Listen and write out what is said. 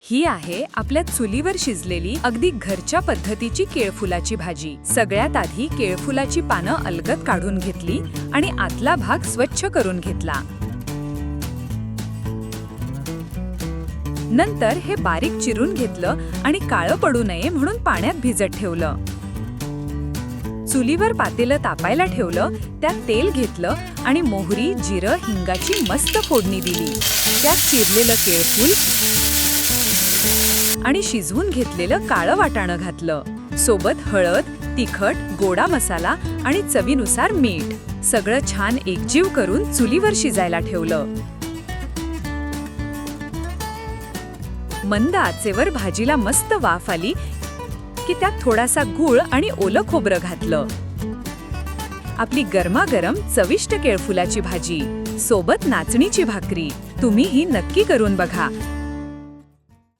ही आहे आपल्या चुलीवर शिजलेली अगदी घरच्या पद्धतीची केळफुलाची भाजी। सगळ्यात आधी केळफुलाची पानं अलगद काढून घेतली आणि आतला भाग स्वच्छ करून घेतला। नंतर हे बारीक चिरून घेतलं आणि काळं पडू नये म्हणून पाण्यात भिजत ठेवलं। चुलीवर पातेलं तापायला ठेवलं, त्यात तेल घेतलं आणि मोहरी, जिरं, हिंगाची मस्त फोडणी दिली। त्यात चिरलेलं केळफूल आणि शिजवून घेतलेलं काळं वाटाणं घातलं। सोबत हळद, तिखट, गोडा मसाला आणि चवीनुसार मीठ सगळं छान एकजीव करून चुलीवर शिजायला ठेवलं। मंद आचेवर भाजीला मस्त वाफ आली की त्यात थोडासा गूळ आणि ओलं खोबरं घातलं। आपली गरमागरम चविष्ट केळफुलाची भाजी सोबत नाचणीची भाकरी। तुम्ही ही नक्की करून बघा।